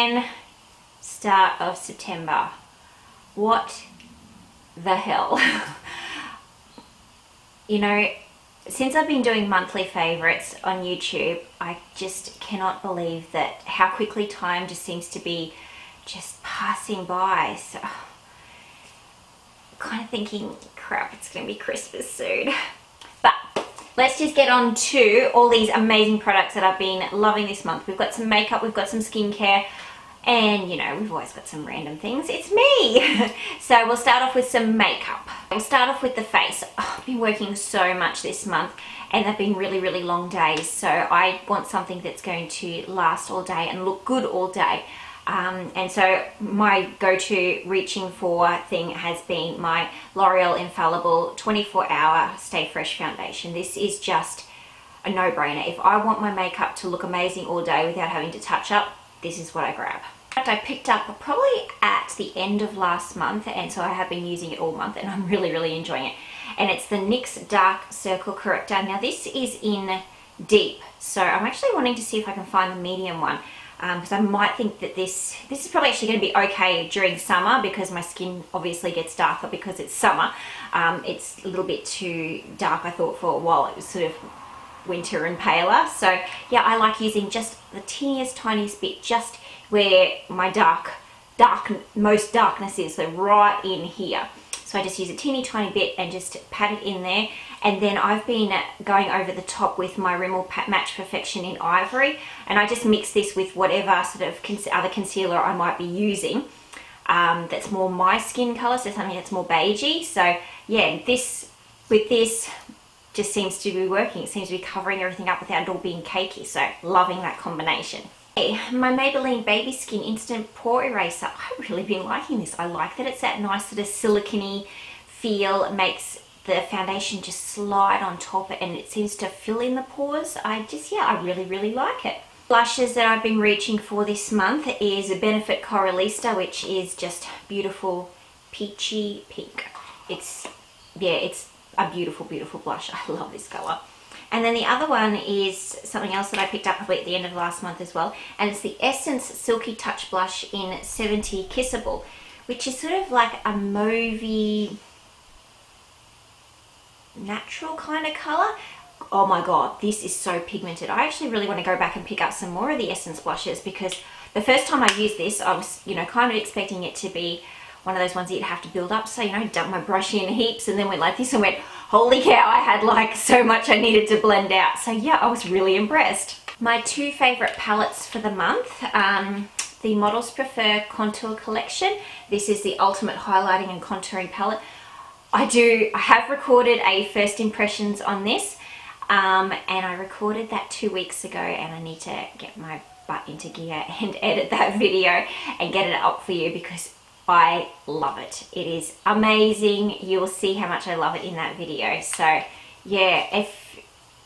again, start of September. What the hell? You know, since I've been doing monthly favorites on YouTube, I just cannot believe that how quickly time just seems to be just passing by. So kind of thinking, crap, it's gonna be Christmas soon. But let's just get on to all these amazing products that I've been loving this month. We've got some makeup, we've got some skincare, and you know, we've always got some random things. It's me! So we'll start off with some makeup. We'll start off with the face. Oh, I've been working so much this month and they've been really, really long days. So I want something that's going to last all day and look good all day. And so my go-to reaching for thing has been my L'Oreal Infallible 24-hour Stay Fresh foundation. This is just a no-brainer. If I want my makeup to look amazing all day without having to touch up, this is what I grab. I picked up probably at the end of last month, and so I have been using it all month and I'm really, really enjoying it. And it's the NYX Dark Circle Corrector. Now this is in deep, so I'm actually wanting to see if I can find the medium one. Because I might think that this is probably actually going to be okay during summer, because my skin obviously gets darker because it's summer. It's a little bit too dark, I thought, for a while. It was sort of winter and paler. So yeah, I like using just the teeniest, tiniest bit, just where my most darkness is, so right in here. So I just use a teeny tiny bit and just pat it in there. And then I've been going over the top with my Rimmel Match Perfection in Ivory. And I just mix this with whatever sort of other concealer I might be using that's more my skin colour, so something that's more beigey. So yeah, with this just seems to be working. It seems to be covering everything up without it all being cakey. So loving that combination. My Maybelline Baby Skin Instant Pore Eraser. I've really been liking this. I like that it's that nice sort of silicone feel. It makes the foundation just slide on top and it seems to fill in the pores. I really, really like it. Blushes that I've been reaching for this month is a Benefit Coralista, which is just beautiful peachy pink. It's a beautiful, beautiful blush. I love this color. And then the other one is something else that I picked up probably at the end of last month as well. And it's the Essence Silky Touch Blush in 70 Kissable, which is sort of like a mauvey, natural kind of color. Oh my god, this is so pigmented. I actually really want to go back and pick up some more of the Essence blushes, because the first time I used this, I was, you know, kind of expecting it to be one of those ones that you'd have to build up. So, you know, dump my brush in heaps and then went like this and went, holy cow, I had like so much I needed to blend out. So yeah, I was really impressed. My two favorite palettes for the month, the Models Prefer Contour Collection. This is the ultimate highlighting and contouring palette. I have recorded a first impressions on this, and I recorded that 2 weeks ago, and I need to get my butt into gear and edit that video and get it up for you, because I love it. It is amazing. You will see how much I love it in that video. So yeah, if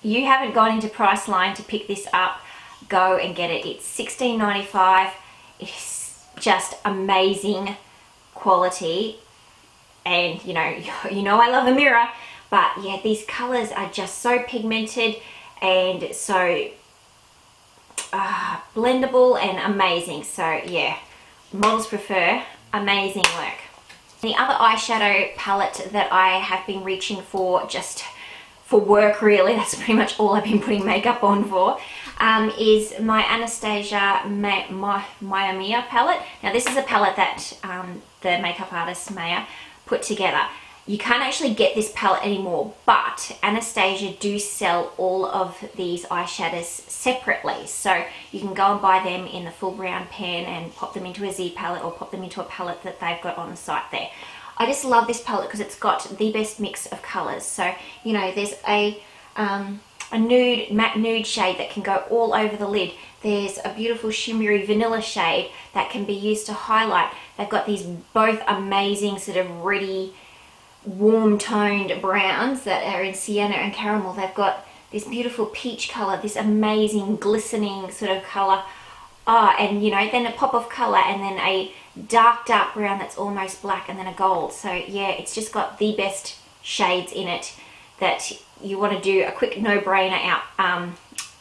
you haven't gone into Priceline to pick this up, go and get it. It's $16.95. It's just amazing quality. And you know I love a mirror, but yeah, these colors are just so pigmented and so blendable and amazing. So yeah, Models Prefer, amazing work. The other eyeshadow palette that I have been reaching for, just for work really, that's pretty much all I've been putting makeup on for, is my Anastasia Maya palette. Now this is a palette that the makeup artist Maya put together. You can't actually get this palette anymore, but Anastasia do sell all of these eyeshadows separately. So you can go and buy them in the full brown pen and pop them into a Z palette or pop them into a palette that they've got on the site there. I just love this palette because it's got the best mix of colors. So, you know, there's a nude, matte nude shade that can go all over the lid. There's a beautiful shimmery vanilla shade that can be used to highlight. They've got these both amazing sort of reddy, warm toned browns that are in sienna and caramel. They've got this beautiful peach color, this amazing glistening sort of color, and you know, then a pop of color, and then a dark brown that's almost black, and then a gold. So yeah, it's just got the best shades in it. That you want to do a quick no-brainer out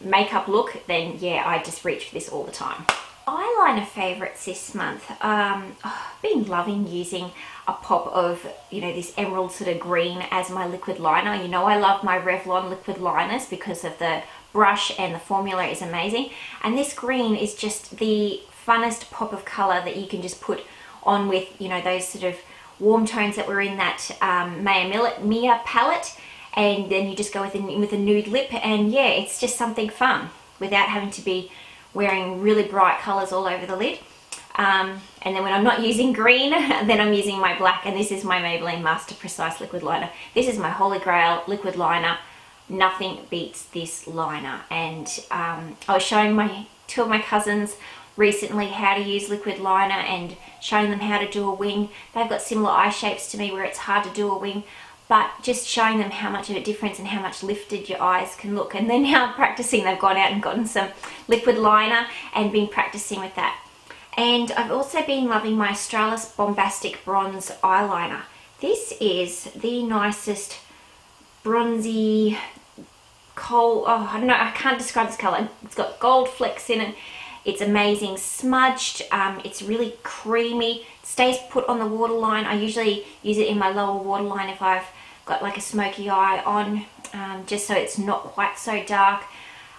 makeup look, then yeah, I just reach for this all the time. Eyeliner favorites this month. I've been loving using a pop of, you know, this emerald sort of green as my liquid liner. You know, I love my Revlon liquid liners because of the brush, and the formula is amazing. And this green is just the funnest pop of color that you can just put on with, you know, those sort of warm tones that were in that Mia palette. And then you just go with a nude lip, and yeah, it's just something fun without having to be wearing really bright colors all over the lid. And then when I'm not using green, then I'm using my black, and this is my Maybelline Master Precise liquid liner. This is my holy grail liquid liner. Nothing beats this liner. And I was showing two of my cousins recently how to use liquid liner and showing them how to do a wing. They've got similar eye shapes to me where it's hard to do a wing, but just showing them how much of a difference and how much lifted your eyes can look. And then now practicing, they've gone out and gotten some liquid liner and been practicing with that. And I've also been loving my Australis Bombastic Bronze Eyeliner. This is the nicest bronzy coal, oh, I don't know, I can't describe this color. It's got gold flecks in it. It's amazing, smudged, it's really creamy, it stays put on the waterline. I usually use it in my lower waterline if I've got like a smoky eye on, just so it's not quite so dark.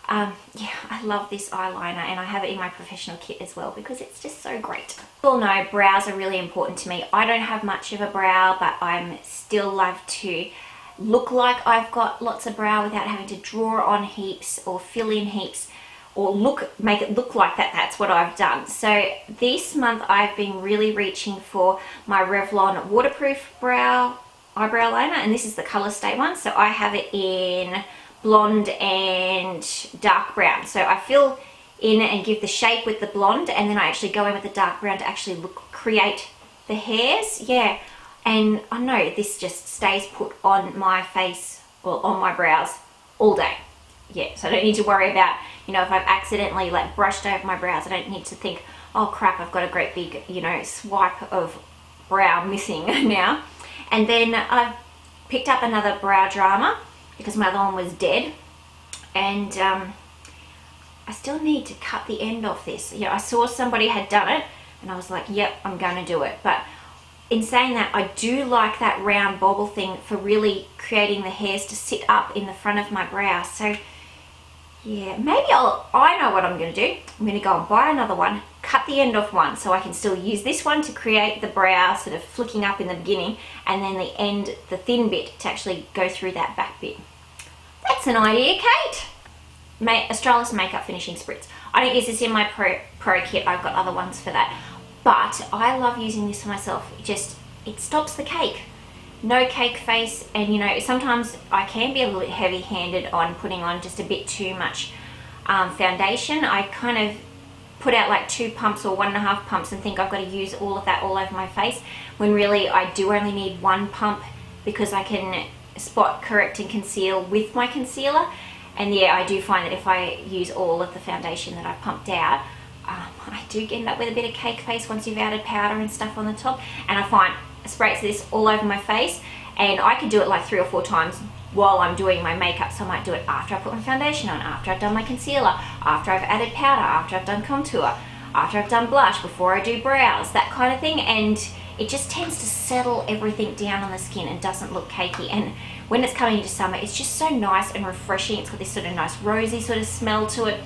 Yeah, I love this eyeliner, and I have it in my professional kit as well because it's just so great. You all know brows are really important to me. I don't have much of a brow, but I'm still love to look like I've got lots of brow without having to draw on heaps or fill in heaps, or make it look like that. That's what I've done. So this month I've been really reaching for my Revlon waterproof eyebrow liner, and this is the Colorstay one. So I have it in blonde and dark brown. So I fill in and give the shape with the blonde, and then I actually go in with the dark brown to actually create the hairs. Yeah, and I know this just stays put on my face or on my brows all day. Yeah, so I don't need to worry about, you know, if I've accidentally like brushed over my brows, I don't need to think, oh crap, I've got a great big, you know, swipe of brow missing now. And then I've picked up another brow drama because my other one was dead, and I still need to cut the end off this. You know, I saw somebody had done it and I was like, yep, I'm going to do it. But in saying that, I do like that round bobble thing for really creating the hairs to sit up in the front of my brow. So yeah, maybe I know what I'm going to do. I'm going to go and buy another one, cut the end off one so I can still use this one to create the brow sort of flicking up in the beginning, and then the end, the thin bit, to actually go through that back bit. That's an idea, Kate. Australis Makeup Finishing Spritz. I don't use this in my Pro kit. I've got other ones for that. But I love using this for myself. It stops the cake. No cake face, and you know, sometimes I can be a little bit heavy-handed on putting on just a bit too much foundation. I kind of put out like 2 pumps or 1.5 pumps and think I've got to use all of that all over my face, when really I do only need 1 pump because I can spot correct and conceal with my concealer. And yeah, I do find that if I use all of the foundation that I've pumped out, I do end up with a bit of cake face once you've added powder and stuff on the top. And I find I spray this all over my face, and I could do it like 3 or 4 times while I'm doing my makeup. So I might do it after I put my foundation on, after I've done my concealer, after I've added powder, after I've done contour, after I've done blush, before I do brows, that kind of thing. And it just tends to settle everything down on the skin and doesn't look cakey. And when it's coming into summer, it's just so nice and refreshing. It's got this sort of nice rosy sort of smell to it,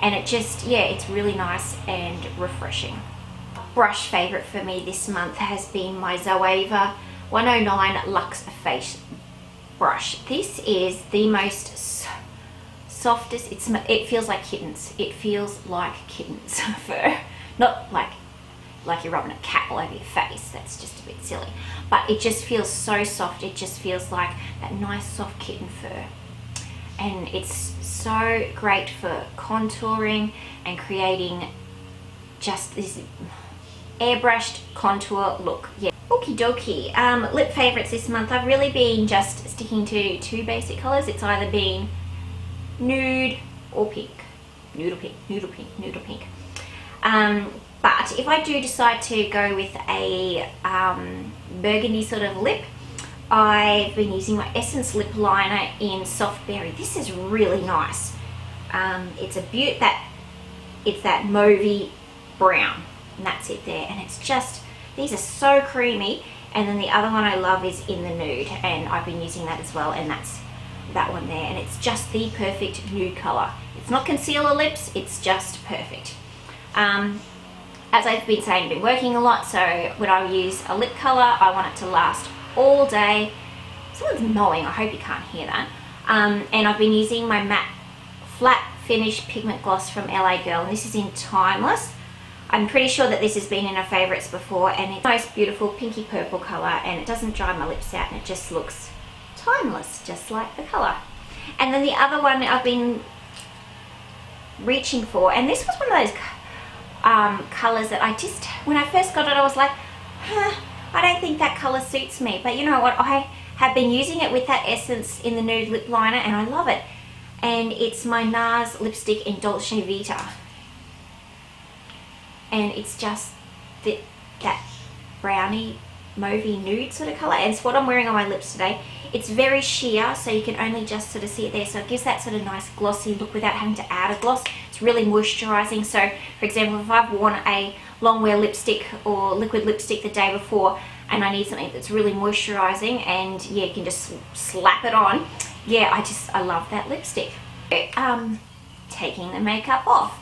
and it just, yeah, it's really nice and refreshing. Brush favorite for me this month has been my Zoeva 109 Luxe Face brush. This is the most softest, it feels like kittens. It feels like kittens fur. Not like you're rubbing a cat all over your face. That's just a bit silly. But it just feels so soft. It just feels like that nice soft kitten fur. And it's so great for contouring and creating just this airbrushed contour look. Yeah. Okie dokie. Lip favorites this month. I've really been just sticking to 2 basic colors. It's either been nude or pink. Nude or pink, nude or pink, nude or pink. But if I do decide to go with a burgundy sort of lip, I've been using my Essence lip liner in Soft Berry. This is really nice. It's a beaut, it's that mauvey brown, and that's it there. And it's just, these are so creamy. And then the other one I love is in the nude, and I've been using that as well, and that's that one there, and it's just the perfect nude color. It's not concealer lips, it's just perfect. As I've been saying, I've been working a lot, so when I use a lip color, I want it to last all day. Someone's mowing, I hope you can't hear that. And I've been using my matte flat finish pigment gloss from LA Girl, and this is in Timeless. I'm pretty sure that this has been in our favorites before, and it's a nice beautiful pinky purple color, and it doesn't dry my lips out, and it just looks timeless, just like the color. And then the other one I've been reaching for, and this was one of those colors that I just, when I first got it, I was like, I don't think that color suits me. But you know what, I have been using it with that essence in the nude lip liner, and I love it. And it's my NARS lipstick in Dolce Vita, and it's just that brownie mauvey nude sort of color, and it's what I'm wearing on my lips today. It's very sheer, so you can only just sort of see it there, so it gives that sort of nice glossy look without having to add a gloss. It's really moisturizing. So for example, if I've worn a long wear lipstick or liquid lipstick the day before, and I need something that's really moisturizing, and yeah, you can just slap it on. Yeah, I love that lipstick. Taking the makeup off,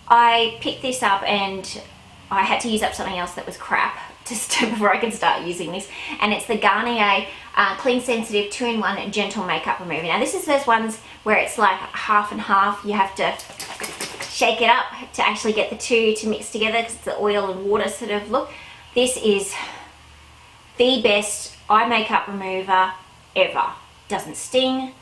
I picked this up and I had to use up something else that was crap just before I can start using this, and it's the Garnier Clean Sensitive 2-in-1 Gentle Makeup Remover. Now this is those ones where it's like half and half. You have to shake it up to actually get the two to mix together, because it's the oil and water sort of look. This is the best eye makeup remover ever. Doesn't sting.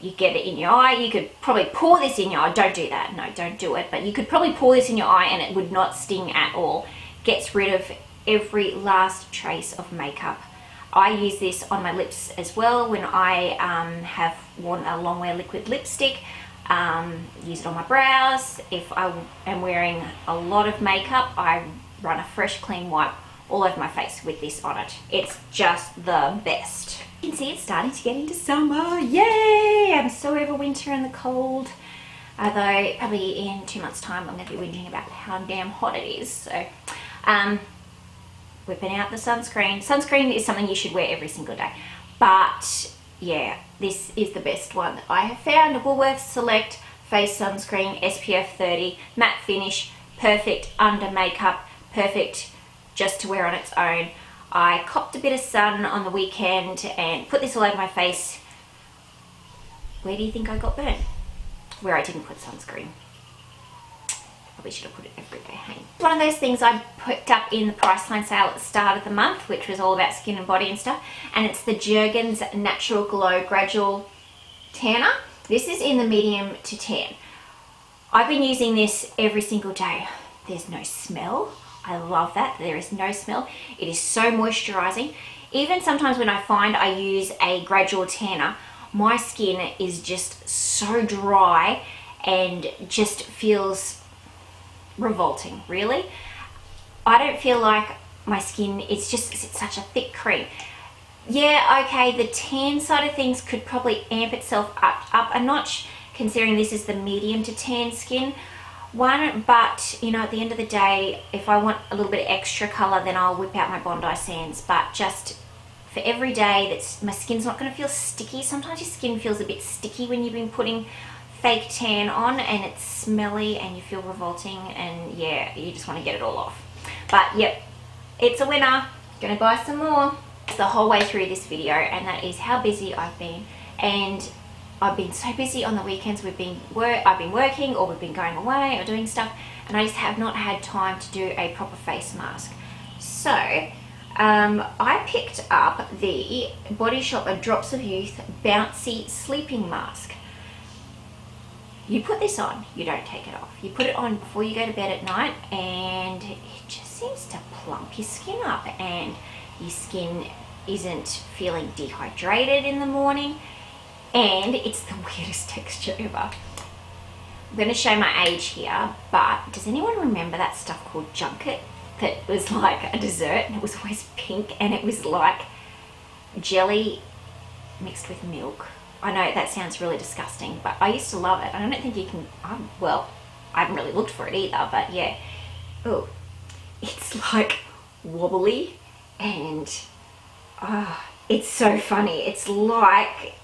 You get it in your eye. You could probably pour this in your eye. Don't do that. No, don't do it. But you could probably pour this in your eye and it would not sting at all. Gets rid of every last trace of makeup. I use this on my lips as well when I have worn a long wear liquid lipstick. Use it on my brows. If I am wearing a lot of makeup, I run a fresh clean wipe all over my face with this on it. It's just the best. You can see it's starting to get into summer. Yay! I'm so over winter and the cold. Although probably in 2 months' time I'm going to be whinging about how damn hot it is. So whipping out the sunscreen. Sunscreen is something you should wear every single day. But yeah, this is the best one that I have found. Woolworths Select Face Sunscreen SPF 30 matte finish. Perfect under makeup. Perfect just to wear on its own. I copped a bit of sun on the weekend and put this all over my face. Where do you think I got burnt? Where I didn't put sunscreen. Probably should have put it every day, hey? One of those things I picked up in the Priceline sale at the start of the month, which was all about skin and body and stuff, and it's the Jergens Natural Glow Gradual Tanner. This is in the medium to tan. I've been using this every single day. There's no smell. I love that. There is no smell. It is so moisturizing. Even sometimes when I find I use a gradual tanner, my skin is just so dry and just feels revolting, really. I don't feel like my skin, it's such a thick cream. Yeah, okay, the tan side of things could probably amp itself up a notch, considering this is the medium to tan skin one, but you know, at the end of the day, if I want a little bit of extra color, then I'll whip out my Bondi Sands. But just for every day, that's my skin's not going to feel sticky. Sometimes your skin feels a bit sticky when you've been putting fake tan on, and it's smelly and you feel revolting, and yeah, you just want to get it all off. But yep, it's a winner. Gonna buy some more. The whole way through this video, and that is how busy I've been. And I've been so busy on the weekends. I've been working, or we've been going away or doing stuff, and I just have not had time to do a proper face mask. So I picked up the Body Shop Drops of Youth Bouncy Sleeping Mask. You put this on, you don't take it off. You put it on before you go to bed at night, and it just seems to plump your skin up, and your skin isn't feeling dehydrated in the morning. And it's the weirdest texture ever. I'm going to show my age here, but does anyone remember that stuff called junket that was like a dessert, and it was always pink, and it was like jelly mixed with milk? I know that sounds really disgusting, but I used to love it. I don't think you can, well, I haven't really looked for it either, but yeah. oh, it's like wobbly and it's so funny. It's like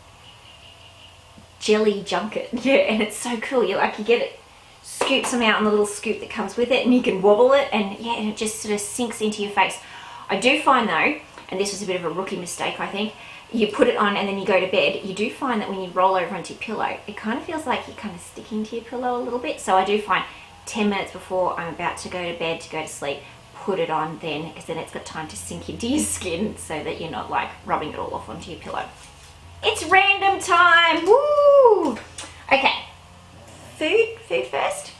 jelly junket, yeah, and it's so cool. You get it, scoops them out on the little scoop that comes with it, and you can wobble it, and yeah, and it just sort of sinks into your face. I do find though, and this was a bit of a rookie mistake, I think, you put it on and then you go to bed, you do find that when you roll over onto your pillow, it kind of feels like you're kind of sticking to your pillow a little bit. So I do find 10 minutes before I'm about to go to bed, to go to sleep, put it on then, because then it's got time to sink into your skin so that you're not like rubbing it all off onto your pillow. It's random time, woo! Okay, food first.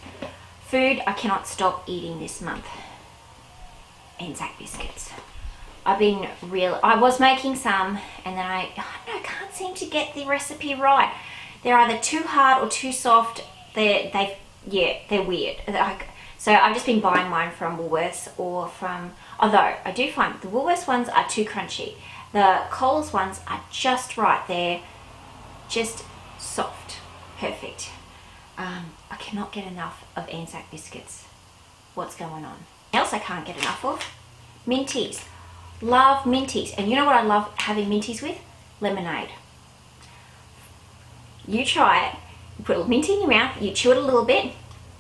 Food, I cannot stop eating this month. Anzac biscuits. I was making some, and then I can't seem to get the recipe right. They're either too hard or too soft. They're weird. So I've just been buying mine from Woolworths or from, although I do find the Woolworths ones are too crunchy. The Coles ones are just right. They're just soft, perfect. I cannot get enough of Anzac biscuits. What's going on? Else I can't get enough of? Minties. Love minties. And you know what I love having minties with? Lemonade. You try it, you put a minty in your mouth, you chew it a little bit,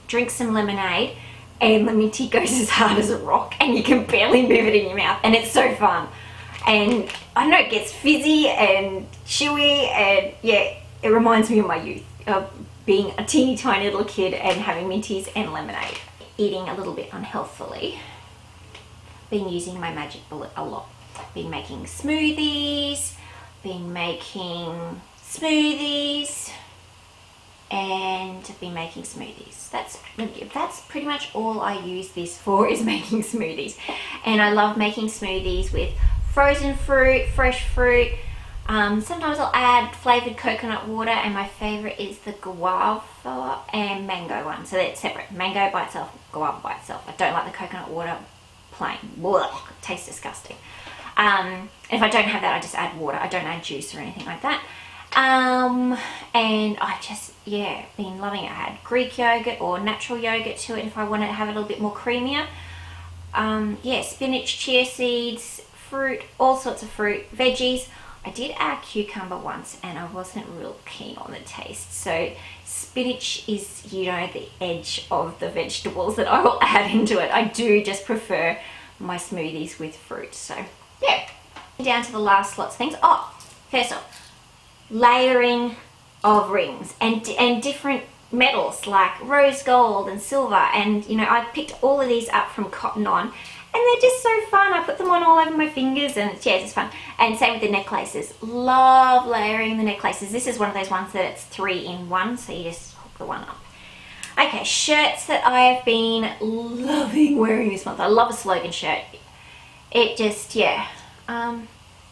drink some lemonade, and the minty goes as hard as a rock, and you can barely move it in your mouth, and it's so fun. And I don't know, it gets fizzy and chewy, and yeah, it reminds me of my youth, of being a teeny tiny little kid and having minties and lemonade. Eating a little bit unhealthily. Been using my magic bullet a lot. Been making smoothies, and I've been making smoothies. That's pretty much all I use this for, is making smoothies. And I love making smoothies with frozen fruit, fresh fruit. Sometimes I'll add flavoured coconut water, and my favourite is the guava and mango one. So they're separate. Mango by itself, guava by itself. I don't like the coconut water plain. Blech, it tastes disgusting. If I don't have that, I just add water. I don't add juice or anything like that. And I just, yeah, been loving it. I had Greek yogurt or natural yogurt to it if I wanted to have it a little bit more creamier. Yeah, spinach, chia seeds, fruit, all sorts of fruit, veggies. I did add cucumber once and I wasn't real keen on the taste. So spinach is, you know, the edge of the vegetables that I will add into it. I do just prefer my smoothies with fruit. So yeah, down to the last lots of things. Oh, first off, layering of rings and different metals like rose gold and silver. And you know, I picked all of these up from Cotton On. And they're just so fun. I put them on all over my fingers, and yeah, it's fun. And same with the necklaces. Love layering the necklaces. This is one of those ones that it's 3 in 1, so you just hook the one up. Okay, shirts that I have been loving wearing this month. I love a slogan shirt. It just, yeah,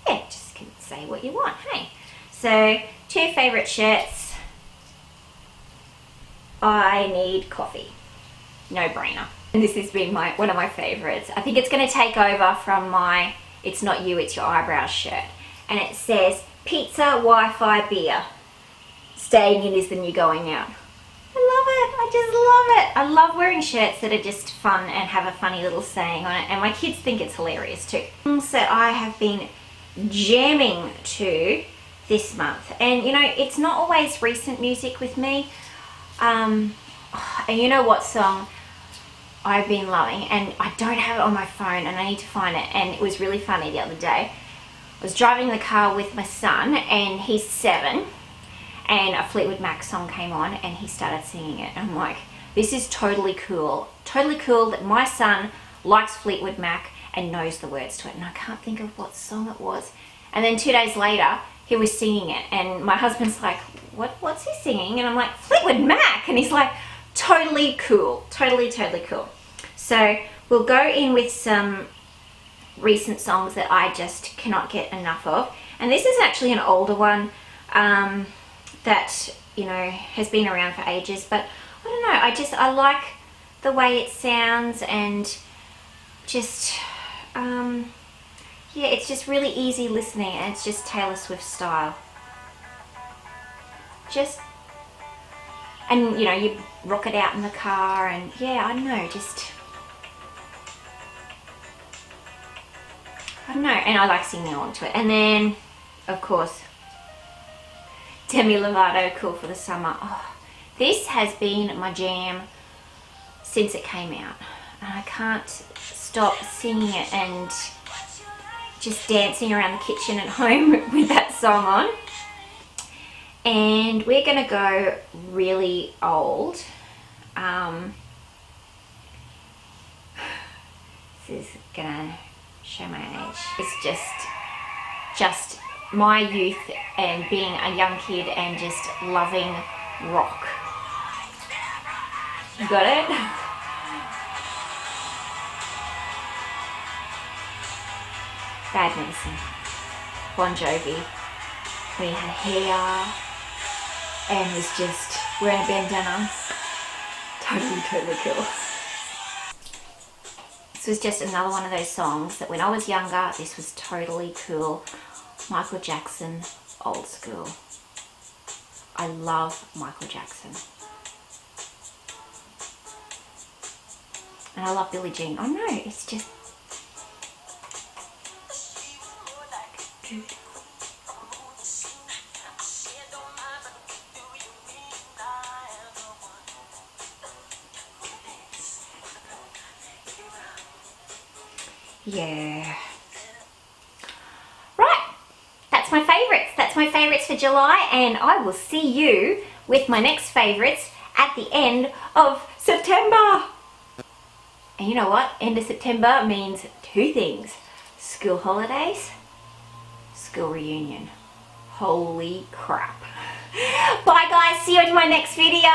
just can say what you want, hey. So, 2 favourite shirts. I need coffee. No brainer. And this has been one of my favourites. I think it's going to take over from my It's Not You, It's Your Eyebrows shirt. And it says, pizza, Wi-Fi, beer. Staying in is the new going out. I love it. I just love it. I love wearing shirts that are just fun and have a funny little saying on it. And my kids think it's hilarious too. Things that I have been jamming to this month. And you know, it's not always recent music with me. And you know what song I've been loving, and I don't have it on my phone and I need to find it, and it was really funny the other day. I was driving the car with my son, and he's 7, and a Fleetwood Mac song came on and he started singing it, and I'm like, this is totally cool that my son likes Fleetwood Mac and knows the words to it. And I can't think of what song it was. And then 2 days later he was singing it, and my husband's like, what's he singing? And I'm like, Fleetwood Mac. And he's like, totally cool, totally cool. So we'll go in with some recent songs that I just cannot get enough of. And this is actually an older one that, you know, has been around for ages, but I don't know, I like the way it sounds, and just yeah, it's just really easy listening, and it's just Taylor Swift style. And you know, you rock it out in the car, and yeah, I don't know, just don't know, and I like singing along to it. And then, of course, Demi Lovato, Cool for the Summer. Oh, this has been my jam since it came out. And I can't stop singing it and just dancing around the kitchen at home with that song on. And we're gonna go really old. This is gonna show my age. It's just my youth and being a young kid and just loving rock. You got it? Bad Medicine. Bon Jovi. We had hair and was just wearing a bandana. Totally cool. This was just another one of those songs that when I was younger, this was totally cool. Michael Jackson, old school. I love Michael Jackson. And I love Billie Jean. Oh no, it's just... Yeah. Right, that's my favourites. That's my favourites for July, and I will see you with my next favourites at the end of September. And you know what? End of September means two things. School holidays, school reunion. Holy crap. Bye guys, see you in my next video.